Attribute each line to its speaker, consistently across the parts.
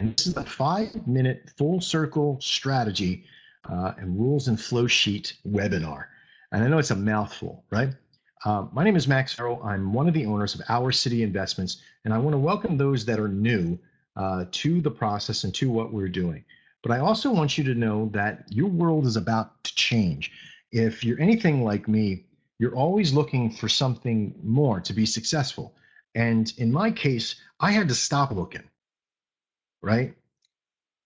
Speaker 1: And this is a 5-minute full circle strategy and rules and flow sheet webinar. And I know it's a mouthful, right? My name is Max Farrell. I'm one of the owners of Our City Investments, and I want to welcome those that are new to the process and to what we're doing. But I also want you to know that your world is about to change. If you're anything like me, you're always looking for something more to be successful. And in my case, I had to stop looking, right?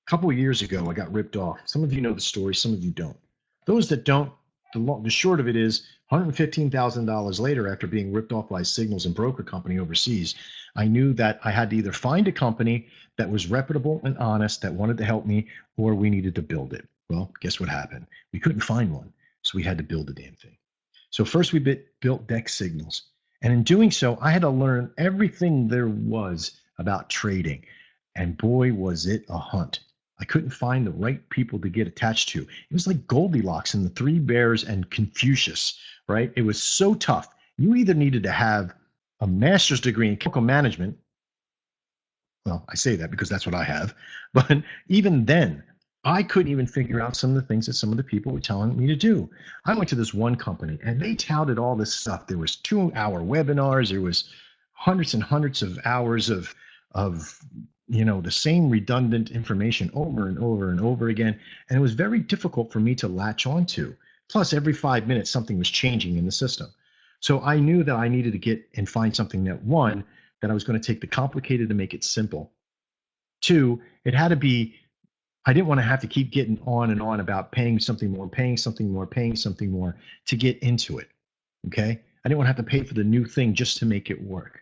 Speaker 1: A couple of years ago, I got ripped off. Some of you know the story, some of you don't. Those that don't, the short of it is $115,000 later, after being ripped off by Signals and broker company overseas, I knew that I had to either find a company that was reputable and honest that wanted to help me, or we needed to build it. Well, guess what happened? We couldn't find one, so we had to build the damn thing. So first we built Dex Signals. And in doing so, I had to learn everything there was about trading. And boy, was it a hunt. I couldn't find the right people to get attached to. It was like Goldilocks and the Three Bears and Confucius, right? It was so tough. You either needed to have a master's degree in chemical management. Well, I say that because that's what I have. But even then, I couldn't even figure out some of the things that some of the people were telling me to do. I went to this one company and they touted all this stuff. There was 2-hour webinars. There was hundreds and hundreds of hours of the same redundant information over and over and over again. And it was very difficult for me to latch onto. Plus, every 5 minutes, something was changing in the system. So I knew that I needed to get and find something that, one, that I was going to take the complicated and make it simple. Two, it had to be, I didn't want to have to keep getting on and on about paying something more, paying something more, paying something more to get into it. Okay. I didn't want to have to pay for the new thing just to make it work.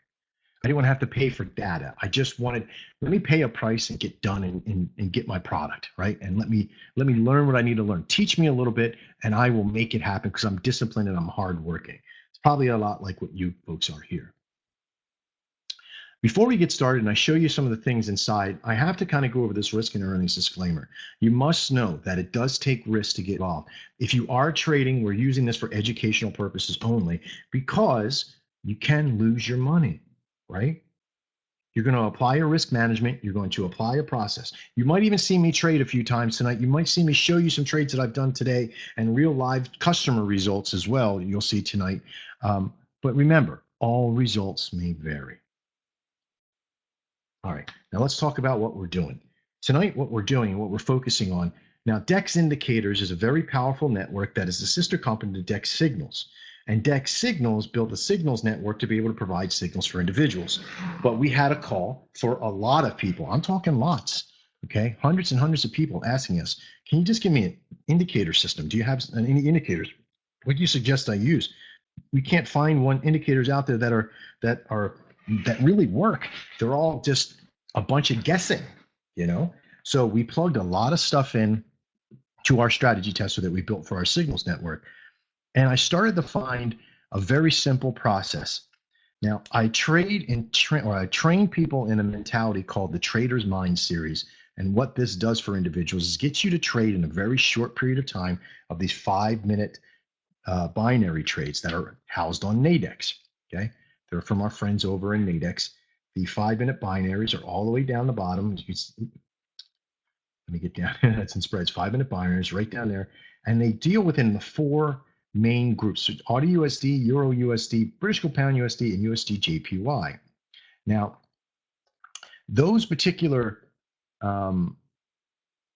Speaker 1: I didn't want to have to pay for data. I just wanted, let me pay a price and get done and get my product, right? And let me learn what I need to learn. Teach me a little bit and I will make it happen because I'm disciplined and I'm hardworking. It's probably a lot like what you folks are here. Before we get started and I show you some of the things inside, I have to kind of go over this risk and earnings disclaimer. You must know that it does take risk to get involved. If you are trading, we're using this for educational purposes only because you can lose your money. Right? You're going to apply a risk management. You're going to apply a process. You might even see me trade a few times tonight. You might see me show you some trades that I've done today and real live customer results as well. You'll see tonight. But remember, all results may vary. All right, now let's talk about what we're doing. Tonight, what we're doing and what we're focusing on. Now, Dex Indicators is a very powerful network that is a sister company to Dex Signals. And Dex Signals built a signals network to be able to provide signals for individuals. But we had a call for a lot of people. I'm talking lots, okay? Hundreds and hundreds of people asking us, can you just give me an indicator system? Do you have any indicators? What do you suggest I use? We can't find indicators out there that really work. They're all just a bunch of guessing, So we plugged a lot of stuff in to our strategy tester that we built for our signals network. And I started to find a very simple process. Now, I train people in a mentality called the Trader's Mind series. And what this does for individuals is get you to trade in a very short period of time of these 5-minute binary trades that are housed on Nadex. Okay, they're from our friends over in Nadex. The 5-minute binaries are all the way down the bottom. Let me get down. That's in spreads. 5-minute binaries right down there, and they deal within the 4 main groups: so AUD USD, Euro USD, British Pound USD, and USD JPY. Now, those particular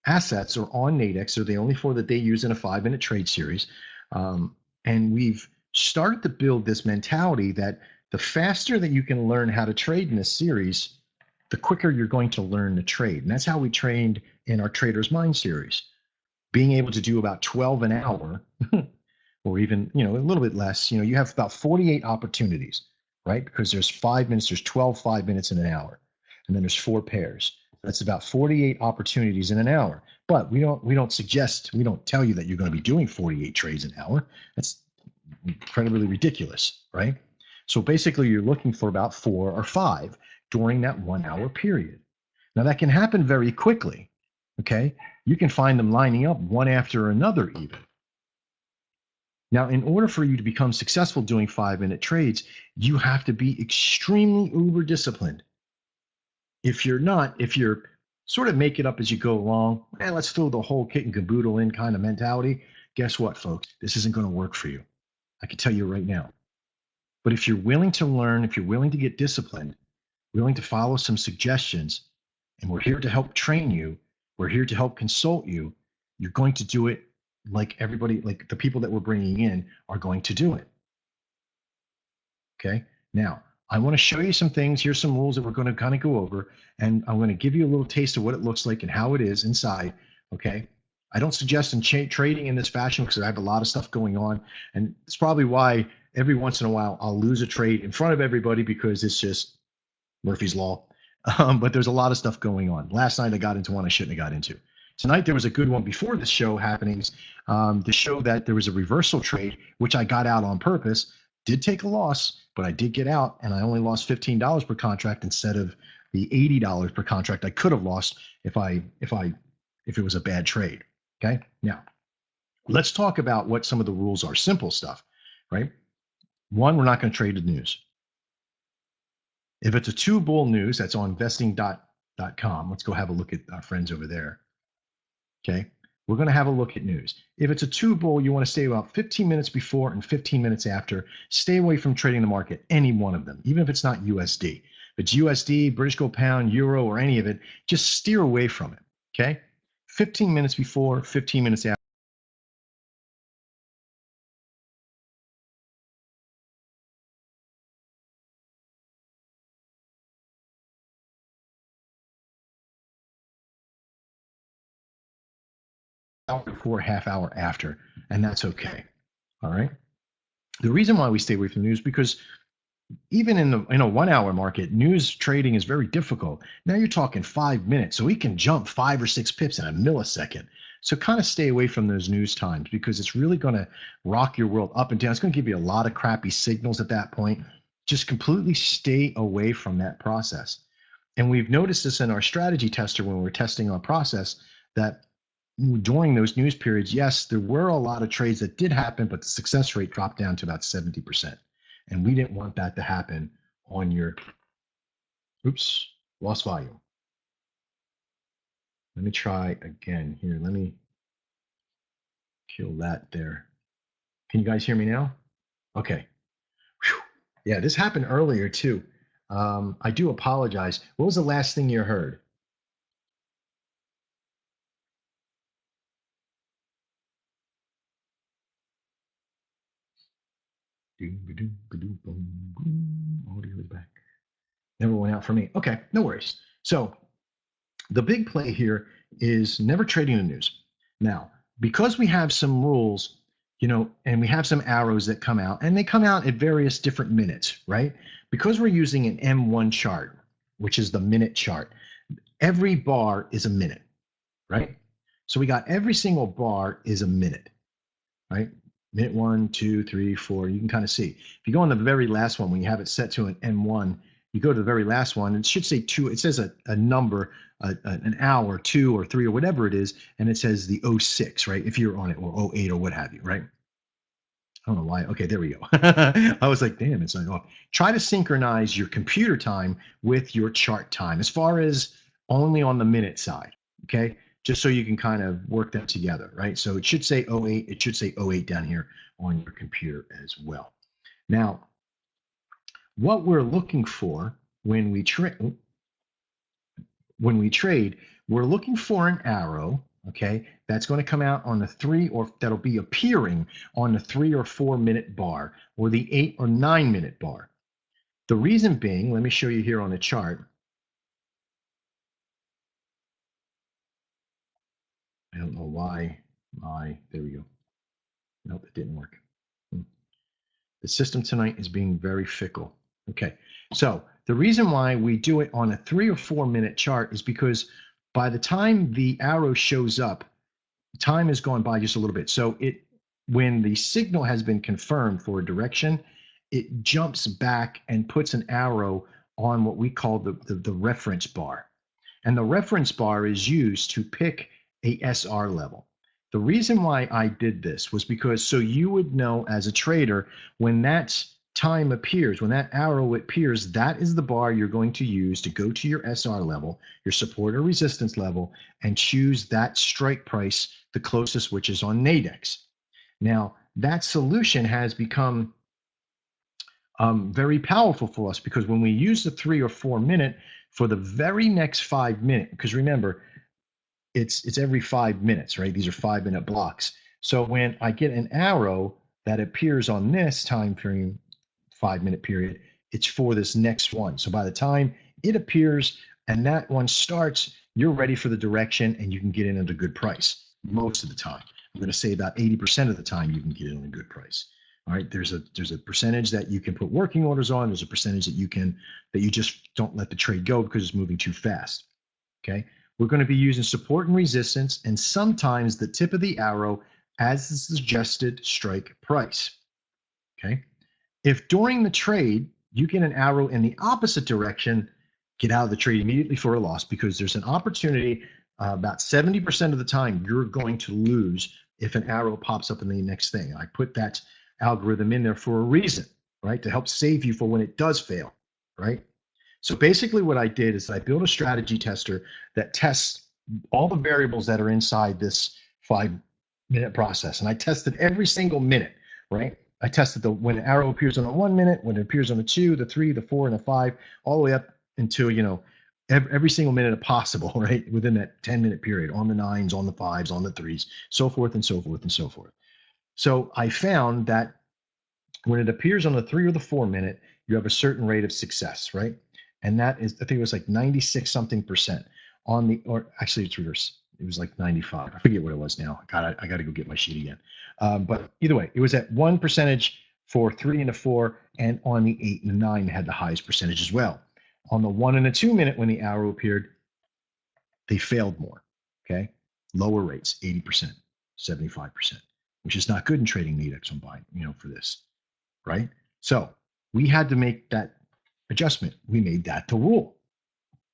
Speaker 1: assets are on Nadex. They're the only 4 that they use in a 5-minute trade series. And we've started to build this mentality that the faster that you can learn how to trade in this series, the quicker you're going to learn to trade. And that's how we trained in our Trader's Mind series, being able to do about 12 an hour. Or even, a little bit less, you have about 48 opportunities, right? Because there's 5 minutes, there's 12 5 minutes in an hour. And then there's 4 pairs. That's about 48 opportunities in an hour. But we don't tell you that you're going to be doing 48 trades an hour. That's incredibly ridiculous, right? So basically you're looking for about 4 or 5 during that 1 hour period. Now that can happen very quickly, okay? You can find them lining up one after another even. Now, in order for you to become successful doing 5-minute trades, you have to be extremely uber disciplined. If you're sort of make it up as you go along. Let's throw the whole kit and caboodle in kind of mentality. Guess what, folks? This isn't going to work for you. I can tell you right now. But if you're willing to learn, if you're willing to get disciplined, willing to follow some suggestions, and we're here to help train you, we're here to help consult you, you're going to do it like everybody, like the people that we're bringing in are going to do it. Okay. Now, I want to show you some things. Here's some rules that we're going to kind of go over, and I'm going to give you a little taste of what it looks like and how it is inside. Okay. I don't suggest trading in this fashion because I have a lot of stuff going on, and it's probably why every once in a while I'll lose a trade in front of everybody because it's just Murphy's Law. But there's a lot of stuff going on. Last night I got into one I shouldn't have got into. Tonight there was a good one before the show happenings to show that there was a reversal trade, which I got out on purpose. Did take a loss, but I did get out, and I only lost $15 per contract instead of the $80 per contract I could have lost if it was a bad trade. Okay. Now, let's talk about what some of the rules are. Simple stuff, right? One, we're not going to trade the news. If it's a two bull news, that's on investing.com. Let's go have a look at our friends over there. Okay. We're going to have a look at news. If it's a two bull, you want to stay about 15 minutes before and 15 minutes after. Stay away from trading the market, any one of them, even if it's not USD. If it's USD, British Gold Pound, Euro, or any of it, just steer away from it. Okay. 15 minutes before, 15 minutes after. Hour before, half hour after, and that's okay. All right. The reason why we stay away from news because even in a 1 hour market, news trading is very difficult. Now you're talking 5 minutes, so we can jump 5 or 6 pips in a millisecond. So kind of stay away from those news times because it's really going to rock your world up and down. It's going to give you a lot of crappy signals at that point. Just completely stay away from that process. And we've noticed this in our strategy tester when we're testing our process that during those news periods, yes, there were a lot of trades that did happen, but the success rate dropped down to about 70%. And we didn't want that to happen on your, oops, lost volume. Let me try again here. Let me kill that there. Can you guys hear me now? Okay. Whew. Yeah, this happened earlier too. I do apologize. What was the last thing you heard? Audio is back. Never went out for me. Okay, no worries. So the big play here is never trading the news. Now, because we have some rules, and we have some arrows that come out, and they come out at various different minutes, right? Because we're using an M1 chart, which is the minute chart, every bar is a minute, right? So we got every single bar is a minute, right? Minute 1, 2, 3, 4. You can kind of see. If you go on the very last one, when you have it set to an M1, you go to the very last one, it should say 2. It says a number, an hour, 2 or 3 or whatever it is, and it says the 06, right? If you're on it, or 08 or what have you, right? I don't know why. Okay, there we go. I was like, damn, it's not off. Try to synchronize your computer time with your chart time as far as only on the minute side, okay? Just so you can kind of work them together, right? So it should say 08. It should say 08 down here on your computer as well. Now, what we're looking for when we trade, we're looking for an arrow, okay, that's going to come out on the 3 or that'll be appearing on the 3 or 4 minute bar or the 8 or 9 minute bar. The reason being, let me show you here on the chart. I don't know why there we go. Nope, it didn't work. The system tonight is being very fickle. Okay, so the reason why we do it on a 3 or 4 minute chart is because by the time the arrow shows up, time has gone by just a little bit. So when the signal has been confirmed for a direction, it jumps back and puts an arrow on what we call the reference bar. And the reference bar is used to pick a SR level. The reason why I did this was because so you would know as a trader when that's time appears, when that arrow appears, that is the bar you're going to use to go to your SR level, your support or resistance level, and choose that strike price, the closest, which is on Nadex. Now, that solution has become very powerful for us, because when we use the 3 or 4 minute for the very next 5 minutes, because remember, it's every 5 minutes, right? These are 5-minute blocks. So when I get an arrow that appears on this time frame, 5-minute period, it's for this next one. So by the time it appears and that one starts, you're ready for the direction and you can get in at a good price most of the time. I'm going to say about 80% of the time you can get in at a good price. All right, there's a percentage that you can put working orders on. There's a percentage that you just don't let the trade go because it's moving too fast. Okay, we're going to be using support and resistance, and sometimes the tip of the arrow as the suggested strike price. Okay, if during the trade you get an arrow in the opposite direction, get out of the trade immediately for a loss, because there's an opportunity about 70% of the time you're going to lose if an arrow pops up in the next thing. I put that algorithm in there for a reason, right? To help save you for when it does fail, right? So basically what I did is I built a strategy tester that tests all the variables that are inside this 5-minute process. And I tested every single minute, right? I tested when an arrow appears on a 1 minute, when it appears on the 2, the 3, the 4, and the 5, all the way up until, every single minute possible, right? Within that 10-minute period, on the 9s, on the 5s, on the 3s, so forth and so forth and so forth. So I found that when it appears on the 3 or the 4 minute, you have a certain rate of success, right? And that is, I think it was like 96 something percent on the, or actually it's reverse. It was like 95. I forget what it was now. I got to go get my sheet again. But either way, it was at 1% for 3 and the 4, and on the 8 and the 9 had the highest percentage as well. On the 1 and the 2 minute, when the arrow appeared, they failed more. Okay, lower rates, 80%, 75%, which is not good in trading Nadex on buying, for this, right? So we had to make that adjustment. We made that the rule,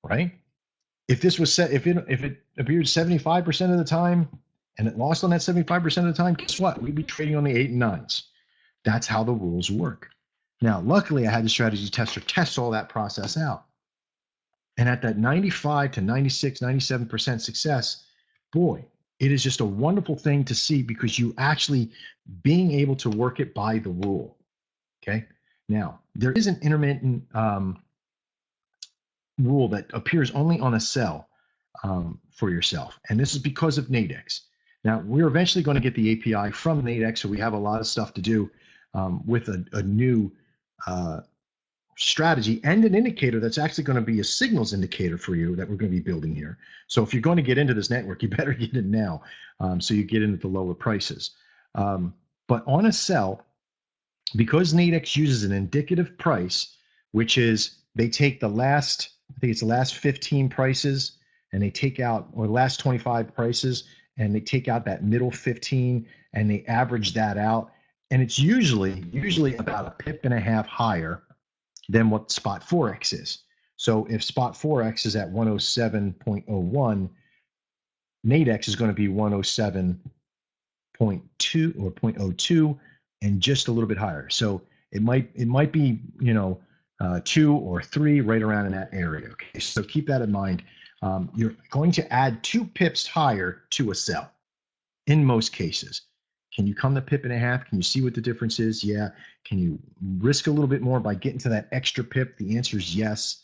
Speaker 1: right? If this was set, if it appeared 75% of the time and it lost on that 75% of the time, guess what? We'd be trading on the 8 and 9s. That's how the rules work. Now, luckily, I had the strategy tester test all that process out. And at that 95 to 96, 97% success, boy, it is just a wonderful thing to see, because you actually being able to work it by the rule. Okay. Now, there is an intermittent rule that appears only on a cell for yourself. And this is because of Nadex. Now, we're eventually going to get the API from Nadex, so we have a lot of stuff to do with a new strategy and an indicator that's actually going to be a signals indicator for you that we're going to be building here. So if you're going to get into this network, you better get in now, so you get into the lower prices. But on a cell, because Nadex uses an indicative price, which is they take the last, I think it's the last 15 prices, and they take out, or the last 25 prices, and they take out that middle 15 and they average that out. And it's usually about a pip and a half higher than what spot Forex is. So if spot Forex is at 107.01, Nadex is going to be 107.2 or 0.02 and just a little bit higher. So it might be 2 or 3 right around in that area. Okay, so keep that in mind. You're going to add 2 pips higher to a cell in most cases. Can you come to pip and a half? Can you see what the difference is? Yeah. Can you risk a little bit more by getting to that extra pip? The answer is yes.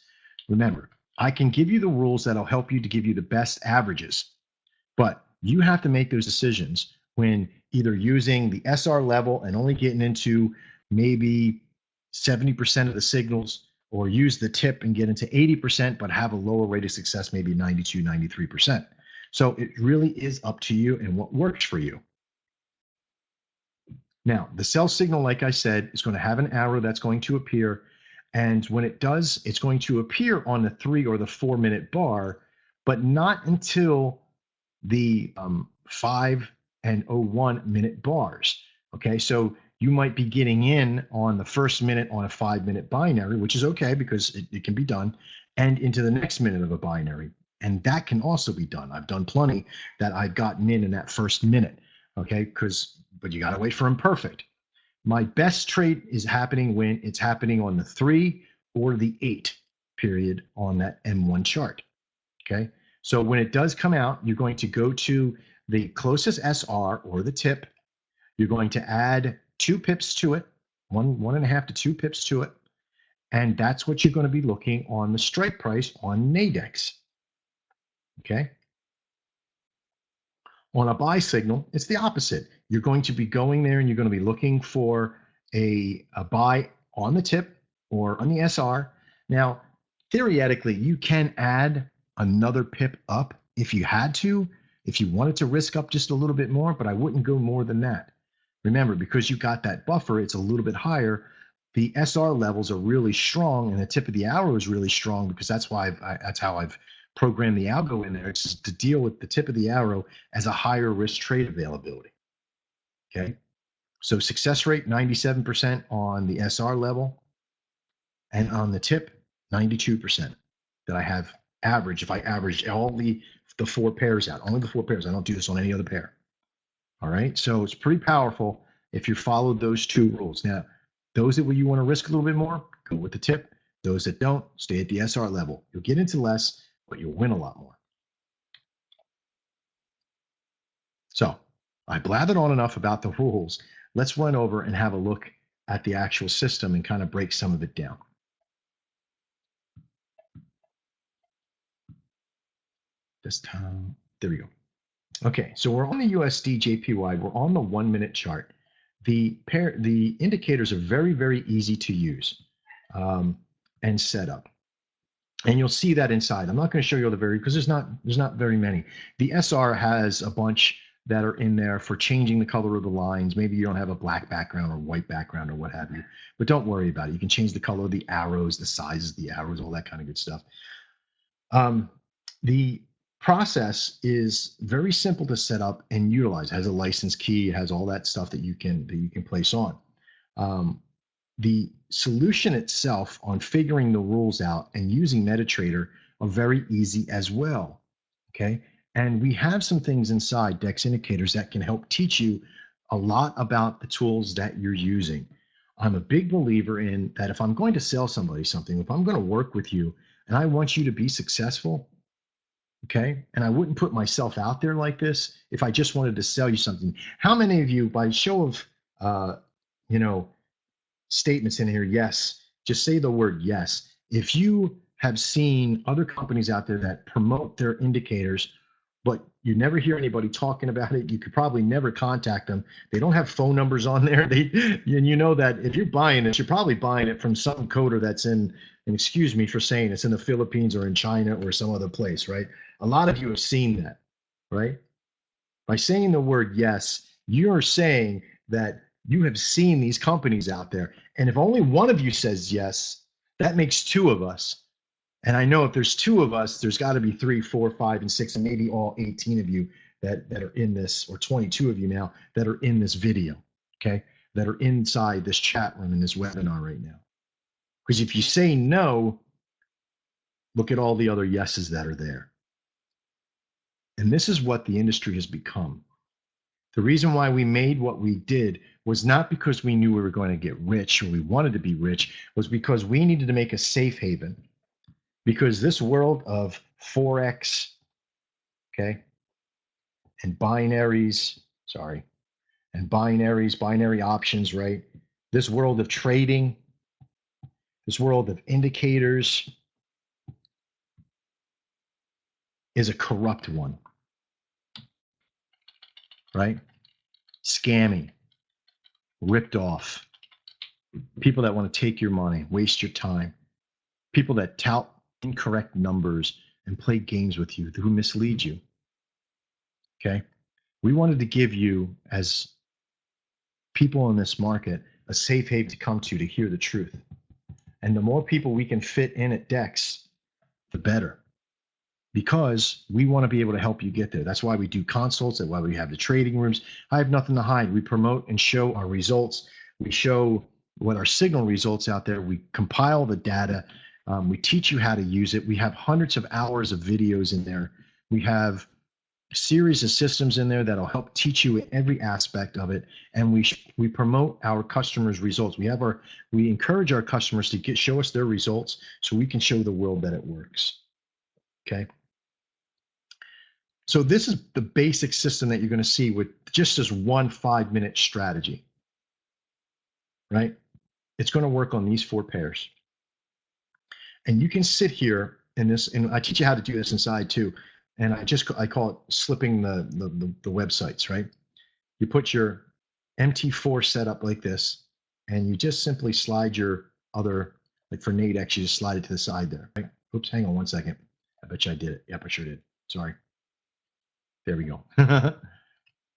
Speaker 1: Remember, I can give you the rules that'll help you to give you the best averages, but you have to make those decisions when either using the SR level and only getting into maybe 70% of the signals, or use the tip and get into 80%, but have a lower rate of success, maybe 92, 93%. So it really is up to you and what works for you. Now, the sell signal, like I said, is going to have an arrow that's going to appear. And when it does, it's going to appear on the 3 or the 4 minute bar, but not until the 5 and 01 minute bars. Okay, so you might be getting in on the first minute on a 5-minute binary, which is okay because it can be done, and into the next minute of a binary. And that can also be done. I've done plenty that I've gotten in that first minute. Okay, but you got to wait for them perfect. My best trade is happening when it's happening on the 3 or the 8 period on that M1 chart. Okay. So when it does come out, you're going to go to the closest SR or the tip. You're going to add 2 pips to it, 1.5 to 2 pips to it. And that's what you're going to be looking on the strike price on Nadex. Okay. On a buy signal, it's the opposite. You're going to be going there and you're going to be looking for a buy on the tip or on the SR. Now, theoretically, you can add another pip up if you had to, if you wanted to risk up just a little bit more, but I wouldn't go more than that. Remember, because you got that buffer, it's a little bit higher. The SR levels are really strong and the tip of the hour is really strong because that's why that's how I've program the algo in there. It's to deal with the tip of the arrow as a higher risk trade availability. Okay. So success rate 97% on the SR level, and on the tip 92% that I have average. If I average all the 4 pairs out, only the 4 pairs, I don't do this on any other pair. All right. So it's pretty powerful if you follow those 2 rules. Now, those that you want to risk a little bit more, go with the tip. Those that don't, stay at the SR level. You'll get into less, but you'll win a lot more. So I blathered on enough about the rules. Let's run over and have a look at the actual system and kind of break some of it down. This time, there we go. Okay, so we're on the USD JPY. We're on the 1-minute chart. The indicators are very, very easy to use and set up. And you'll see that inside. I'm not going to show you all the because there's not very many. The SR has a bunch that are in there for changing the color of the lines. Maybe you don't have a black background or white background or what have you, but don't worry about it. You can change the color of the arrows, the sizes of the arrows, all that kind of good stuff. The process is very simple to set up and utilize. It has a license key, it has all that stuff that you can place on. The solution itself on figuring the rules out and using MetaTrader are very easy as well. Okay. And we have some things inside DEX Indicators that can help teach you a lot about the tools that you're using. I'm a big believer in that if I'm going to sell somebody something, if I'm going to work with you and I want you to be successful, okay, and I wouldn't put myself out there like this if I just wanted to sell you something. How many of you, by show of, statements in here, yes, just say the word yes. If you have seen other companies out there that promote their indicators, but you never hear anybody talking about it, you could probably never contact them. They don't have phone numbers on there. And you know that if you're buying it, you're probably buying it from some coder that's in, and excuse me for saying it's in the Philippines or in China or some other place, right? A lot of you have seen that, right? By saying the word yes, you're saying that you have seen these companies out there. And if only one of you says yes, that makes 2 of us. And I know if there's 2 of us, there's got to be 3, 4, 5, and 6, and maybe all 18 of you that are in this, or 22 of you now that are in this video, okay, that are inside this chat room in this webinar right now. Because if you say no, look at all the other yeses that are there. And this is what the industry has become. The reason why we made what we did was not because we knew we were going to get rich or we wanted to be rich, was because we needed to make a safe haven. Because this world of Forex, okay, and binaries, binary options, right? This world of trading, this world of indicators is a corrupt one, right? Scamming, ripped off, people that want to take your money, waste your time, people that tout incorrect numbers and play games with you, who mislead you. Okay. We wanted to give you, as people in this market, a safe haven to come to hear the truth. And the more people we can fit in at DEX, the better. Because we want to be able to help you get there. That's why we do consults. That's why we have the trading rooms. I have nothing to hide. We promote and show our results. We show what our signal results out there. We compile the data. We teach you how to use it. We have hundreds of hours of videos in there. We have series of systems in there that'll help teach you every aspect of it. And we promote our customers' results. We encourage our customers to show us their results so we can show the world that it works. Okay. So this is the basic system that you're going to see with just this one 5-minute strategy, right? It's going to work on these 4 pairs. And you can sit here in this, and I teach you how to do this inside too. And I call it slipping the websites, right? You put your MT4 setup like this, and you just simply slide your other, like for Nadex, you just slide it to the side there, right? Oops, hang on one second. I bet you I did it. Yep, I sure did. Sorry. There we go.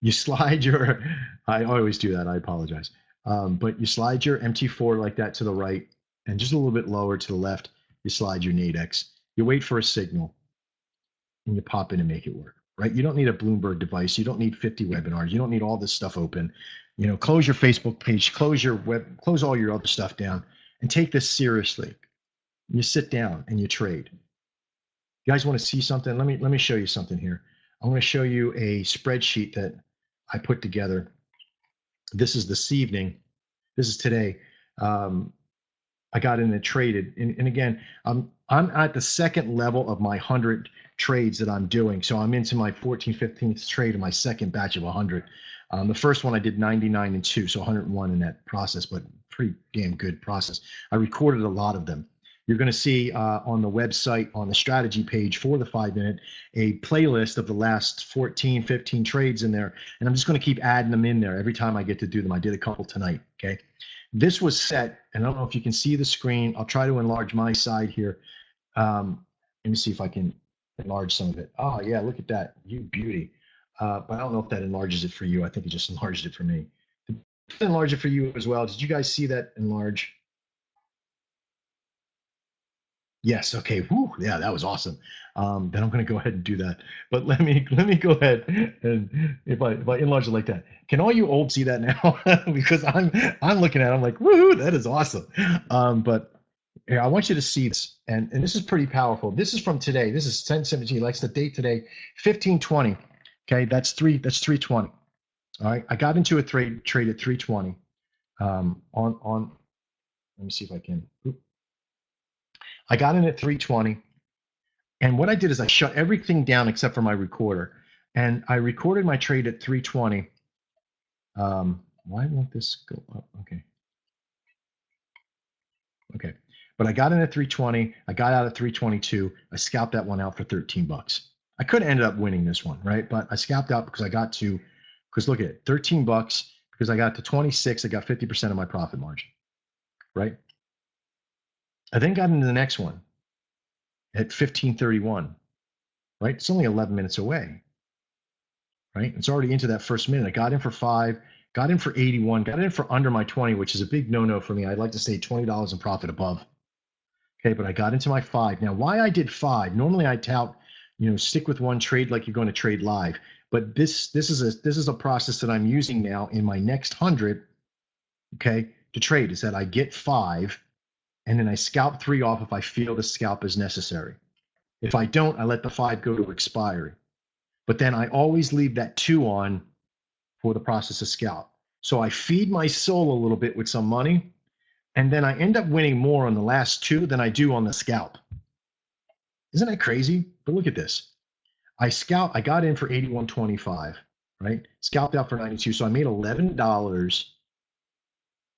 Speaker 1: You slide your, I always do that, I apologize. But you slide your MT4 like that to the right, and just a little bit lower to the left, you slide your Nadex. You wait for a signal, and you pop in and make it work, right? You don't need a Bloomberg device. You don't need 50 webinars. You don't need all this stuff open. You know, close your Facebook page, close all your other stuff down, and take this seriously. You sit down and you trade. You guys want to see something? Let me show you something here. I'm going to show you a spreadsheet that I put together. This is this evening. This is today. I got in and traded. And again, I'm at the second level of my 100 trades that I'm doing. So I'm into my 14th, 15th trade of my second batch of 100. The first one I did 99 and 2, so 101 in that process, but pretty damn good process. I recorded a lot of them. You're going to see on the website, on the strategy page for the 5-minute, a playlist of the last 14, 15 trades in there. And I'm just going to keep adding them in there every time I get to do them. I did a couple tonight, okay? This was set, and I don't know if you can see the screen. I'll try to enlarge my side here. Let me see if I can enlarge some of it. Oh, yeah, look at that. You beauty. But I don't know if that enlarges it for you. I think it just enlarged it for me. Did it enlarge it for you as well? Did you guys see that enlarge? Yes. Okay. Whew, yeah, that was awesome. Then I'm going to go ahead and do that. But let me go ahead and if I enlarge it like that, can all you old see that now? Because I'm looking at it, I'm like, woohoo, that is awesome. But yeah, I want you to see this, and this is pretty powerful. This is from today. This is 10/17. Like the date today, 15/20. Okay, that's 3/20. All right, I got into a trade at 3/20. On. Let me see if I can. I got in at 3/20, and what I did is I shut everything down except for my recorder, and I recorded my trade at 3/20. Why won't this go up? Okay. But I got in at 3/20. I got out at 3/22. I scalped that one out for 13 bucks. I could have ended up winning this one, right? But I scalped out because because look at it, 13 bucks, because I got to 26, I got 50% of my profit margin, right? I then got into the next one at 15:31, right? It's only 11 minutes away, right? It's already into that first minute. I got in for 5, got in for 81, got in for under my 20, which is a big no-no for me. I'd like to say $20 in profit above. Okay, but I got into my 5. Now, why I did 5? Normally I tout, stick with one trade like you're going to trade live. But this is a process that I'm using now in my next 100, okay, to trade, is that I get 5 and then I scalp 3 off if I feel the scalp is necessary. If I don't, I let the 5 go to expiry. But then I always leave that 2 on for the process of scalp. So I feed my soul a little bit with some money, and then I end up winning more on the last 2 than I do on the scalp. Isn't that crazy? But look at this. I got in for 81.25, right? Scalped out for 92. So I made $11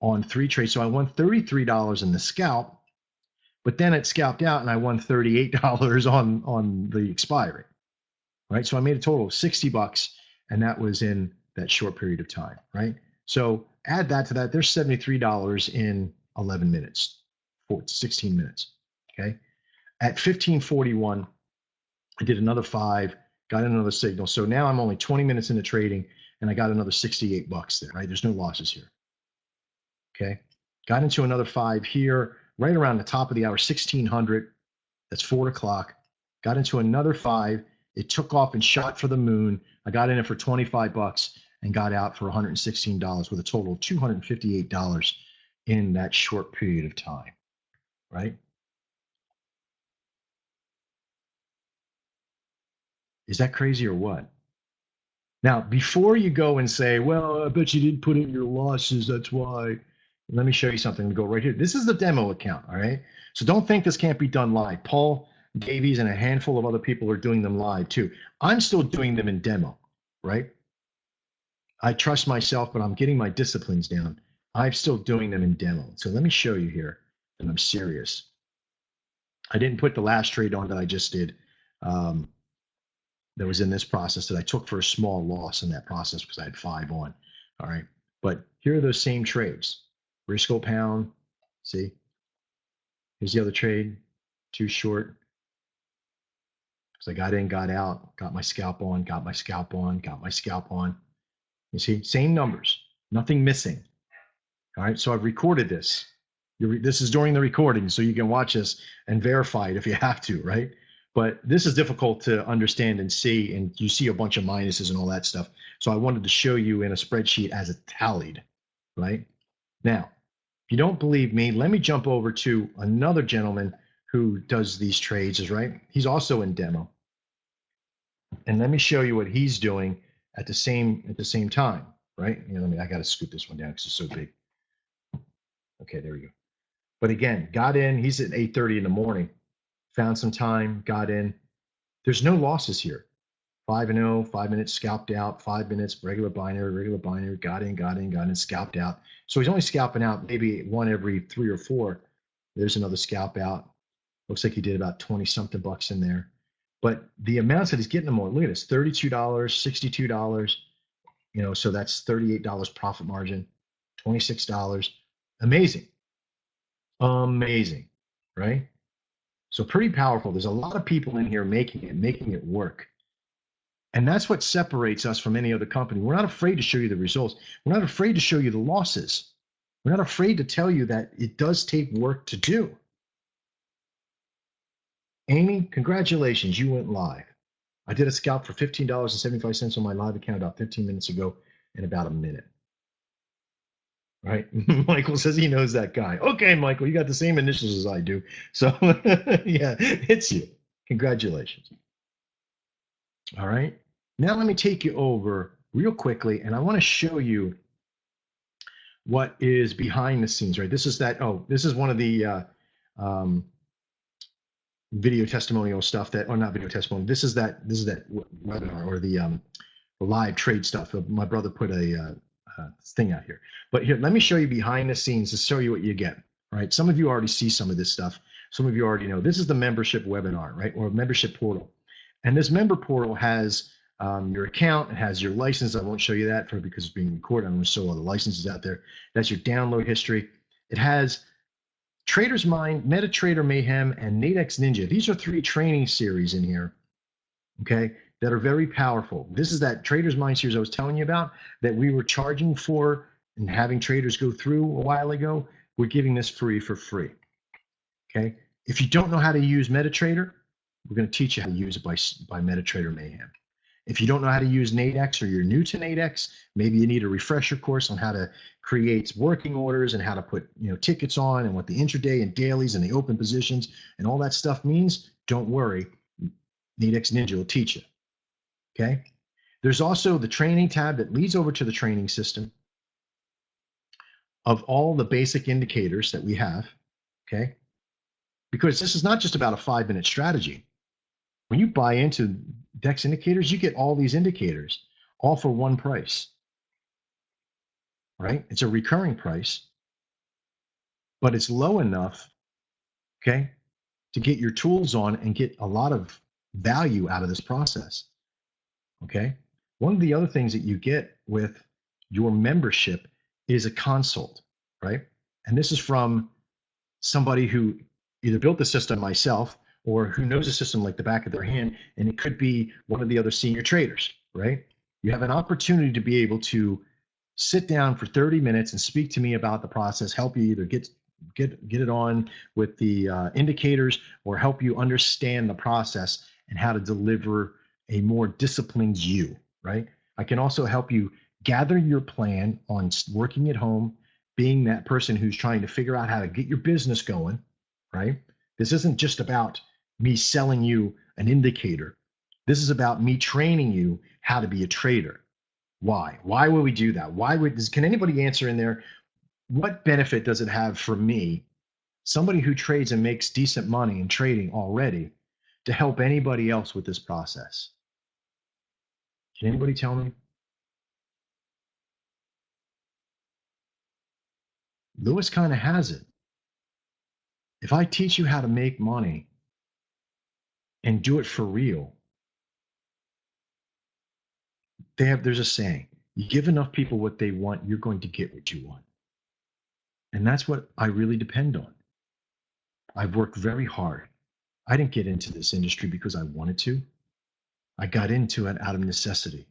Speaker 1: on 3 trades. So I won $33 in the scalp, but then it scalped out and I won $38 on the expiry, right? So I made a total of 60 bucks, and that was in that short period of time, right? So add that to that. There's $73 in 11 minutes, 16 minutes, okay? At 15:41, I did another 5, got another signal. So now I'm only 20 minutes into trading, and I got another 68 bucks there, right? There's no losses here. Okay. Got into another 5 here, right around the top of the hour, 1600. That's 4 o'clock. Got into another 5. It took off and shot for the moon. I got in it for 25 bucks and got out for $116 with a total of $258 in that short period of time, right? Is that crazy or what? Now, before you go and say, well, I bet you didn't put in your losses, that's why. Let me show you something. We go right here. This is the demo account, all right? So don't think this can't be done live. Paul Davies and a handful of other people are doing them live too. I'm still doing them in demo, right? I trust myself, but I'm getting my disciplines down. I'm still doing them in demo. So let me show you here that I'm serious. I didn't put the last trade on that I just did. That was in this process that I took for a small loss in that process because I had 5 on. All right. But here are those same trades. Briscoe pound. See? Here's the other trade. Too short. So I got in, got out, got my scalp on, got my scalp on, got my scalp on. You see, same numbers, nothing missing. All right. So I've recorded this. This is during the recording, so you can watch this and verify it if you have to, right? But this is difficult to understand and see, and you see a bunch of minuses and all that stuff. So I wanted to show you in a spreadsheet as it tallied, right? Now, if you don't believe me, let me jump over to another gentleman who does these trades, right? He's also in demo. And let me show you what he's doing at the same time, right? You know, I got to scoot this one down because it's so big. Okay, there we go. But again, got in, he's at 8:30 in the morning, found some time, got in. There's no losses here. 5-0, 5 minutes, scalped out, 5 minutes, regular binary, got in, scalped out. So he's only scalping out maybe one every 3 or 4. There's another scalp out. Looks like he did about 20 something bucks in there. But the amounts that he's getting them on, look at this, $32, $62, you know, so that's $38 profit margin, $26. Amazing. Amazing, right? So pretty powerful. There's a lot of people in here making it work. And that's what separates us from any other company. We're not afraid to show you the results. We're not afraid to show you the losses. We're not afraid to tell you that it does take work to do. Amy, congratulations, you went live. I did a scalp for $15.75 on my live account about 15 minutes ago in about a minute. Right? Michael says he knows that guy. Okay, Michael, you got the same initials as I do. So yeah, it's you. Congratulations. All right. Now let me take you over real quickly, and I want to show you what is behind the scenes, right? This is that, this is one of the video testimonial stuff that, or not video testimonial, this is that webinar or the live trade stuff. My brother put a thing out here. But here, let me show you behind the scenes to show you what you get, right? Some of you already see some of this stuff. Some of you already know. This is the membership webinar, right? Or membership portal. And this member portal has your account, it has your license. I won't show you that because it's being recorded. I'm going to show all the licenses out there. That's your download history. It has Trader's Mind, MetaTrader Mayhem, and Nadex Ninja. These are 3 training series in here, okay, that are very powerful. This is that Trader's Mind series I was telling you about that we were charging for and having traders go through a while ago. We're giving this free for free, okay? If you don't know how to use MetaTrader, we're going to teach you how to use it by MetaTrader Mayhem. If you don't know how to use Nadex or you're new to Nadex, maybe you need a refresher course on how to create working orders and how to put tickets on and what the intraday and dailies and the open positions and all that stuff means, don't worry. Nadex Ninja will teach you. Okay. There's also the training tab that leads over to the training system of all the basic indicators that we have. Okay. Because this is not just about a 5-minute strategy. When you buy into DEX indicators, you get all these indicators all for one price, right? It's a recurring price, but it's low enough, okay, to get your tools on and get a lot of value out of this process, okay? One of the other things that you get with your membership is a consult, right? And this is from somebody who either built the system myself or who knows the system like the back of their hand, and it could be one of the other senior traders, right? You have an opportunity to be able to sit down for 30 minutes and speak to me about the process, help you either get it on with the indicators or help you understand the process and how to deliver a more disciplined you, right? I can also help you gather your plan on working at home, being that person who's trying to figure out how to get your business going, right? This isn't just about me selling you an indicator. This is about me training you how to be a trader, Why? Why would we do that? Can anybody answer in there? What benefit does it have for me, somebody who trades and makes decent money in trading already, to help anybody else with this process? Can anybody tell me? Lewis kind of has it. If I teach you how to make money and do it for real, there's a saying, you give enough people what they want, you're going to get what you want. And that's what I really depend on. I've worked very hard. I didn't get into this industry because I wanted to. I got into it out of necessity.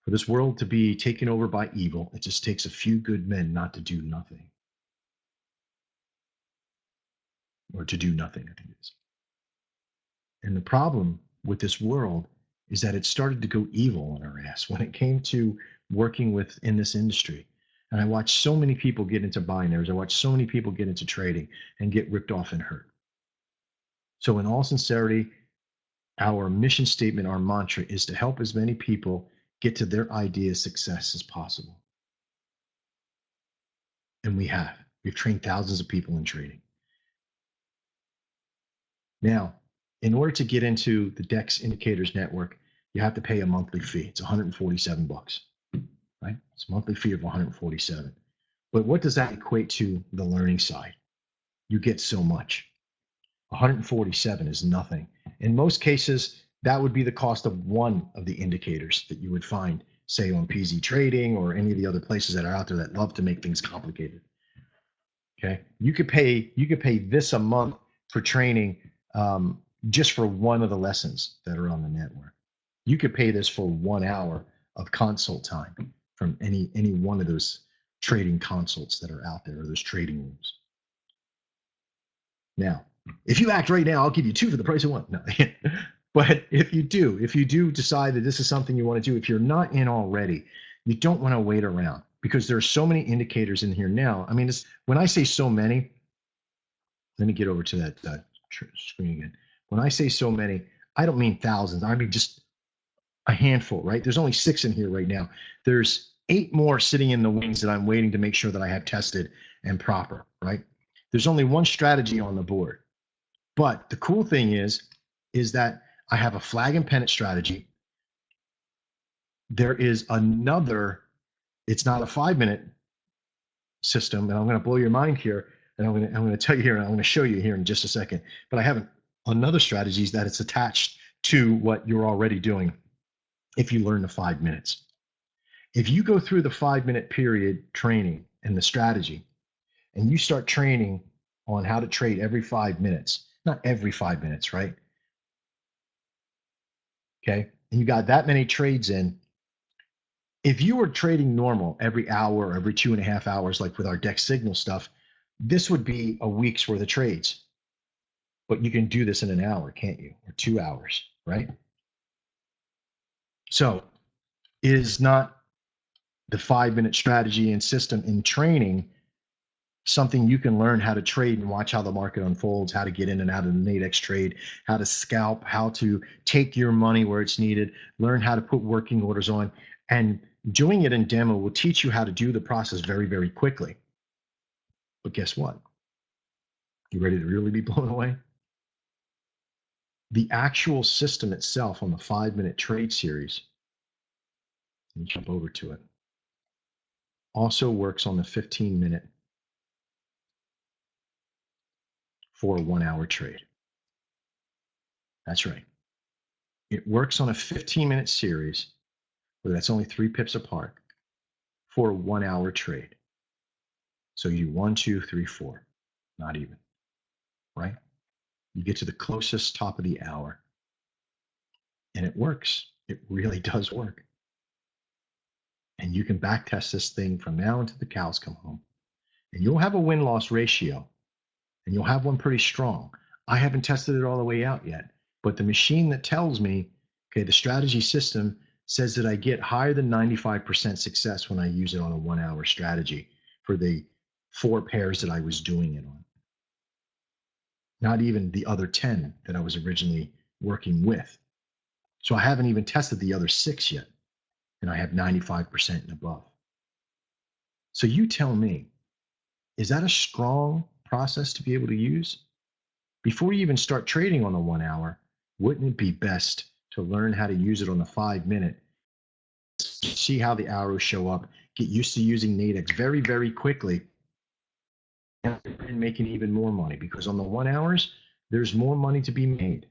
Speaker 1: For this world to be taken over by evil, it just takes a few good men not to do nothing. Or to do nothing, I think it is. And the problem with this world is that it started to go evil on our ass when it came to working in this industry. And I watched so many people get into binaries. I watched so many people get into trading and get ripped off and hurt. So in all sincerity, our mission statement, our mantra is to help as many people get to their idea of success as possible. And we have. We've trained thousands of people in trading. Now, in order to get into the DEX Indicators Network, you have to pay a monthly fee. It's 147 bucks, right? It's a monthly fee of 147. But what does that equate to the learning side? You get so much. 147 is nothing. In most cases, that would be the cost of one of the indicators that you would find, say on PZ Trading or any of the other places that are out there that love to make things complicated. Okay, you could pay this a month for training, just for one of the lessons that are on the network. You could pay this for 1 hour of consult time from any one of those trading consults that are out there, or those trading rooms. Now, if you act right now, I'll give you 2 for the price of 1. No. But if you do decide that this is something you want to do, if you're not in already, you don't want to wait around, because there are so many indicators in here now. I mean, when I say so many, let me get over to that screen again. When I say so many, I don't mean thousands. I mean just a handful, right? There's only 6 in here right now. There's 8 more sitting in the wings that I'm waiting to make sure that I have tested and proper, right? There's only 1 strategy on the board. But the cool thing is that I have a flag and pennant strategy. There is another, it's not a 5-minute system, and I'm going to blow your mind here, and I'm going to tell you here, and I'm going to show you here in just a second. But I have another strategy that it's attached to what you're already doing if you learn the 5 minutes. If you go through the 5-minute period training and the strategy, and you start training on how to trade every 5 minutes, not every 5 minutes, right? Okay. And you got that many trades in. If you were trading normal every hour or every 2.5 hours, like with our DEX signal stuff, this would be a week's worth of trades. But you can do this in an hour, can't you? Or 2 hours, right? So is not the 5-minute strategy and system in training something you can learn how to trade and watch how the market unfolds, how to get in and out of the Nadex trade, how to scalp, how to take your money where it's needed, learn how to put working orders on, and doing it in demo will teach you how to do the process very, very quickly. But guess what? You ready to really be blown away? The actual system itself on the 5-minute trade series, let me jump over to it, also works on the 15-minute for a 1-hour trade. That's right. It works on a 15-minute series where that's only 3 pips apart for a 1-hour trade. So you do 1, 2, 3, 4, not even, right? You get to the closest top of the hour, and it works. It really does work. And you can back test this thing from now until the cows come home. And you'll have a win-loss ratio, and you'll have one pretty strong. I haven't tested it all the way out yet, but the machine that tells me, okay, the strategy system says that I get higher than 95% success when I use it on a 1-hour strategy for the 4 pairs that I was doing it on. Not even the other 10 that I was originally working with. So I haven't even tested the other 6 yet. and I have 95% and above. So you tell me, is that a strong process to be able to use? Before you even start trading on the 1 hour, wouldn't it be best to learn how to use it on the 5 minute? See how the arrows show up, get used to using Nadex very, very quickly, and making even more money, because on the 1 hours, there's more money to be made.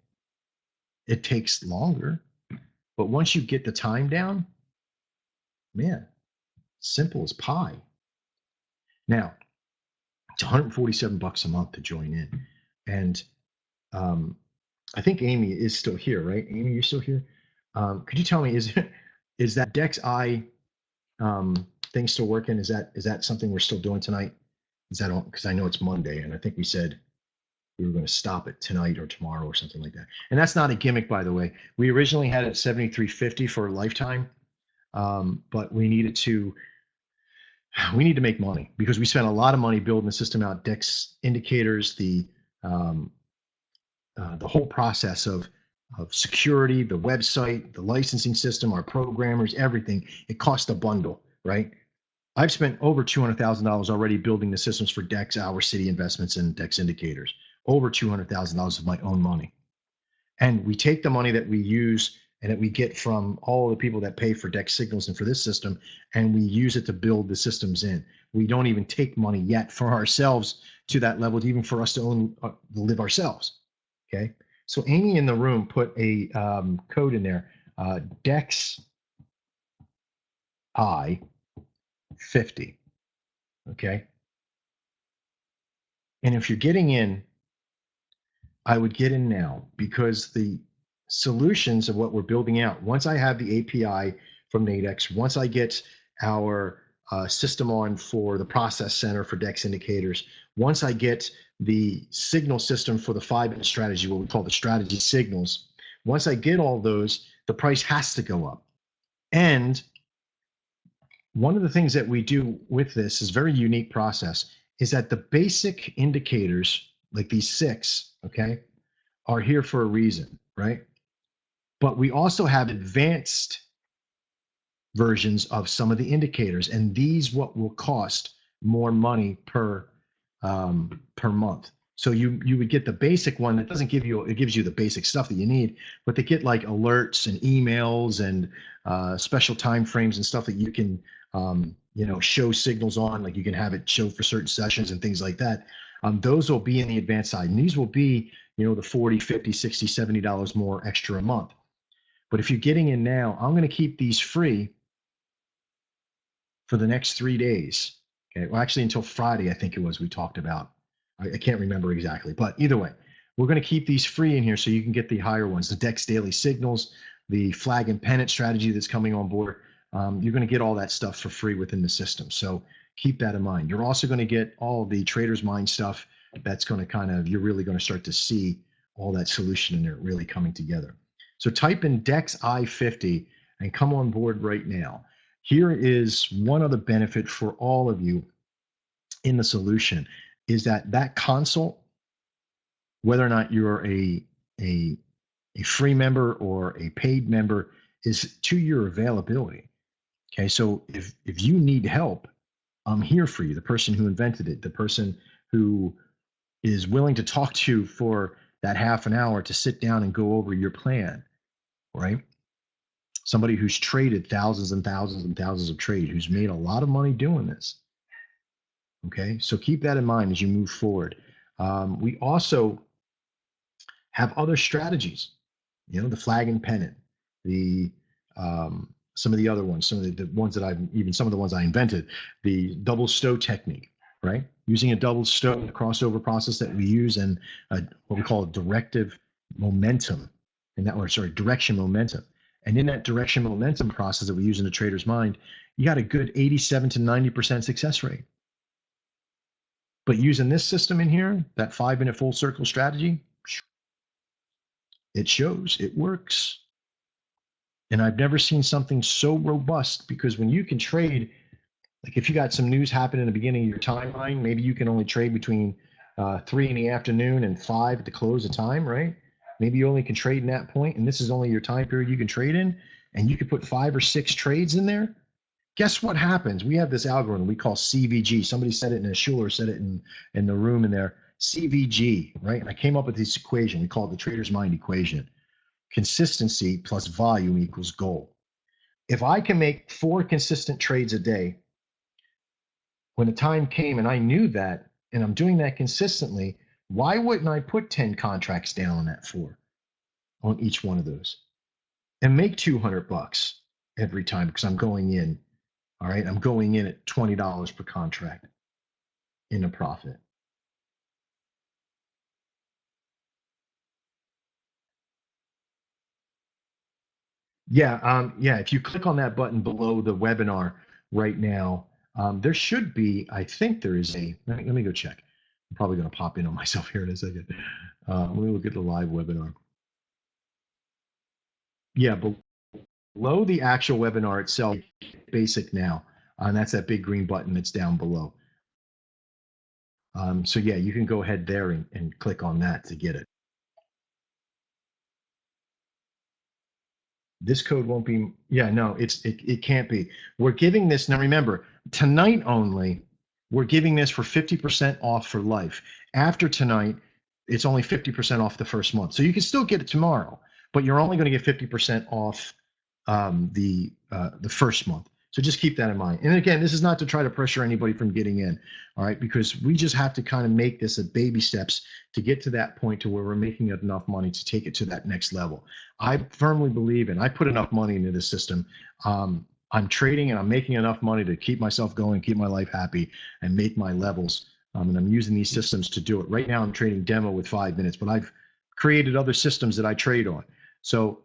Speaker 1: It takes longer, but once you get the time down, man, simple as pie. Now, it's 147 bucks a month to join in. And I think Amy is still here, right? Amy, you're still here? Could you tell me, is that DexI thing still working? Is that something we're still doing tonight? Is that on? Because I know it's Monday, and I think we said we were going to stop it tonight or tomorrow or something like that. And that's not a gimmick, by the way. We originally had it at 73.50 for a lifetime, but we need to make money, because we spent a lot of money building the system out, Dex indicators, the whole process of security, the website, the licensing system, our programmers, everything. It cost a bundle, right? I've spent over $200,000 already building the systems for Dex, Our City Investments, and Dex Indicators. Over $200,000 of my own money. And we take the money that we use and that we get from all the people that pay for Dex signals and for this system, and we use it to build the systems in. We don't even take money yet for ourselves to that level, even for us to own, live ourselves. Okay. So Amy in the room put a code in there, DexI 50. Okay. And if you're getting in, I would get in now, because the solutions of what we're building out, once I have the API from Nadex, once I get our system on for the process center for Dex indicators, once I get the signal system for the 5-minute strategy, what we call the strategy signals, once I get all those, the price has to go up. And one of the things that we do with this is very unique process, is that the basic indicators, like these 6, okay, are here for a reason, right? But we also have advanced versions of some of the indicators, and these what will cost more money per month. So you would get the basic one that doesn't give you, it gives you the basic stuff that you need, but they get like alerts and emails and special time frames and stuff that you can show signals on, like you can have it show for certain sessions and things like that. Those will be in the advanced side, and these will be, the $40, $50, $60, $70 more extra a month. But if you're getting in now, I'm going to keep these free for the next 3 days. Okay, well, actually until Friday, I think it was, we talked about. I can't remember exactly, but either way, we're going to keep these free in here so you can get the higher ones, the Dex Daily Signals, the flag and pennant strategy that's coming on board. You're going to get all that stuff for free within the system. So keep that in mind. You're also going to get all the Trader's Mind stuff. That's going to you're really going to start to see all that solution in there really coming together. So type in DexI 50 and come on board right now. Here is one other benefit for all of you in the solution, is that consult, whether or not you're a free member or a paid member, is to your availability. Okay, so if you need help, I'm here for you. The person who invented it, the person who is willing to talk to you for that half an hour to sit down and go over your plan, right? Somebody who's traded thousands and thousands and thousands of trades, who's made a lot of money doing this. Okay, so keep that in mind as you move forward. We also have other strategies, the flag and pennant, the some of the other ones, some of the ones that some of the ones I invented, the double stow technique, right? Using a double stow, the crossover process that we use, and what we call directive momentum, direction momentum. And in that direction momentum process that we use in the Trader's Mind, you got a good 87 to 90% success rate. But using this system in here, that 5-minute full circle strategy, it shows, it works. And I've never seen something so robust, because when you can trade, like if you got some news happen in the beginning of your timeline, maybe you can only trade between 3 in the afternoon and 5 at the close of time, right? Maybe you only can trade in that point, and this is only your time period you can trade in. and you could put 5 or 6 trades in there, guess what happens? We have this algorithm we call CVG. Somebody said it in a Schuler, said it in the room in there. CVG, right? And I came up with this equation. We call it the trader's mind equation. Consistency plus volume equals goal. If I can make 4 consistent trades a day, when the time came and I knew that, and I'm doing that consistently, why wouldn't I put 10 contracts down on that 4 on each one of those and make $200 every time because I'm going in. All right. I'm going in at $20 per contract in a profit. Yeah. If you click on that button below the webinar right now, there should be, I think there is let me go check. I'm probably going to pop in on myself here in a second. Let me look at the live webinar. Yeah, below the actual webinar itself, basic now, and that's that big green button that's down below. So yeah, you can go ahead there and click on that to get it. This code won't be, no, it can't be. We're giving this, now remember, tonight only, we're giving this for 50% off for life. After tonight, it's only 50% off the first month. So you can still get it tomorrow, but you're only going to get 50% off the first month. So just keep that in mind. And again, this is not to try to pressure anybody from getting in, all right? Because we just have to kind of make this a baby steps to get to that point to where we're making enough money to take it to that next level. I firmly believe, and I put enough money into this system. I'm trading and I'm making enough money to keep myself going, keep my life happy, and make my levels. And I'm using these systems to do it. Right now, I'm trading demo with 5 minutes, but I've created other systems that I trade on. So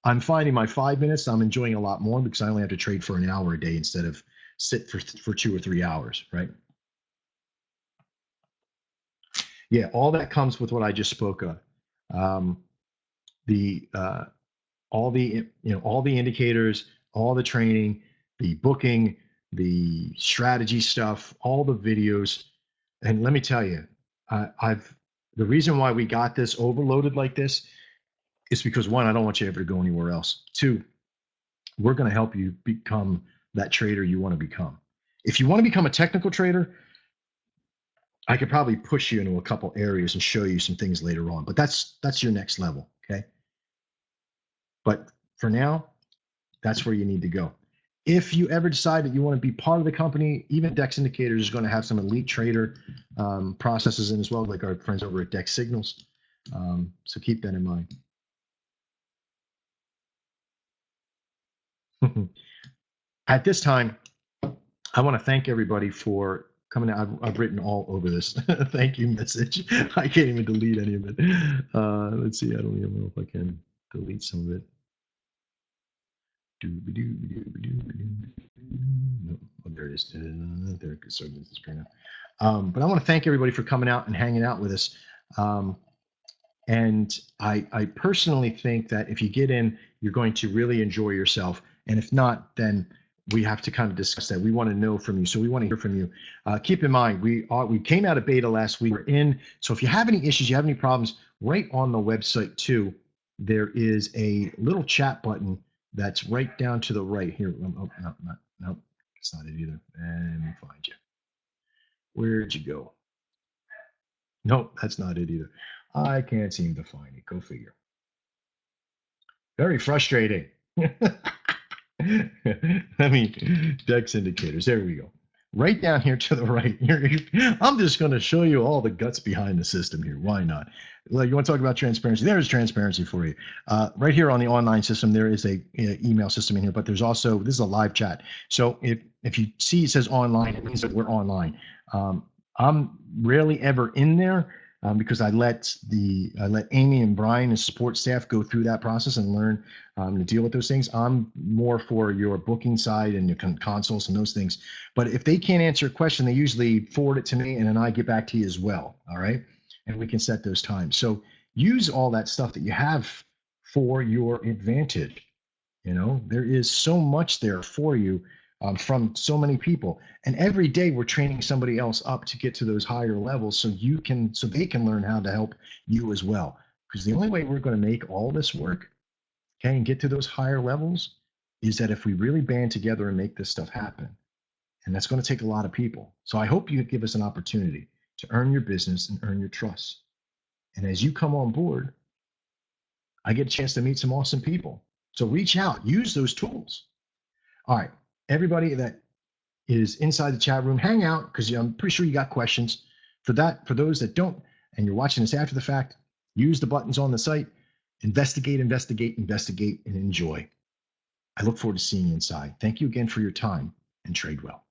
Speaker 1: I'm finding my 5 minutes, I'm enjoying a lot more because I only have to trade for an hour a day instead of sit for 2 or 3 hours, right? Yeah, all that comes with what I just spoke of. All the indicators, all the training, the booking, the strategy stuff, all the videos. And let me tell you, the reason why we got this overloaded like this is because 1, I don't want you ever to go anywhere else. 2, we're going to help you become that trader you want to become. If you want to become a technical trader, I could probably push you into a couple areas and show you some things later on, but that's your next level, okay? But for now, that's where you need to go. If you ever decide that you want to be part of the company, even Dex Indicators is going to have some elite trader processes in as well, like our friends over at Dex Signals. So keep that in mind. At this time, I want to thank everybody for coming out. I've written all over this. Thank you message. I can't even delete any of it. Let's see. I don't even know if I can delete some of it. No, oh, there it is. There it is. But I want to thank everybody for coming out and hanging out with us. And I personally think that if you get in, you're going to really enjoy yourself. And if not, then we have to kind of discuss that. We want to know from you. So we want to hear from you. Keep in mind, we came out of beta last week. We're in. So if you have any issues, you have any problems, right on the website too, there is a little chat button that's right down to the right here. Oh, no, it's not it either. Let me find you. Where'd you go? Nope, that's not it either. I can't seem to find it. Go figure. Very frustrating. I mean, Dex Indicators. There we go. Right down here to the right. I'm just going to show you all the guts behind the system here. Why not? Like, you want to talk about transparency? There's transparency for you. Right here on the online system, there is a email system in here, but there's also, this is a live chat. So if you see it says online, it means that we're online. I'm rarely ever in there because I let Amy and Brian and support staff go through that process and learn to deal with those things. I'm more for your booking side and your consoles and those things. But if they can't answer a question, they usually forward it to me, and then I get back to you as well. All right, and we can set those times. So use all that stuff that you have for your advantage. You know, there is so much there for you. From so many people, and every day we're training somebody else up to get to those higher levels, so they can learn how to help you as well. Because the only way we're going to make all this work, okay, and get to those higher levels is that if we really band together and make this stuff happen, and that's going to take a lot of people. So I hope you give us an opportunity to earn your business and earn your trust. And as you come on board, I get a chance to meet some awesome people. So reach out, use those tools. All right, everybody that is inside the chat room, hang out because I'm pretty sure you got questions. For those that don't, and you're watching this after the fact, use the buttons on the site, investigate, investigate, investigate, and enjoy. I look forward to seeing you inside. Thank you again for your time, and trade well.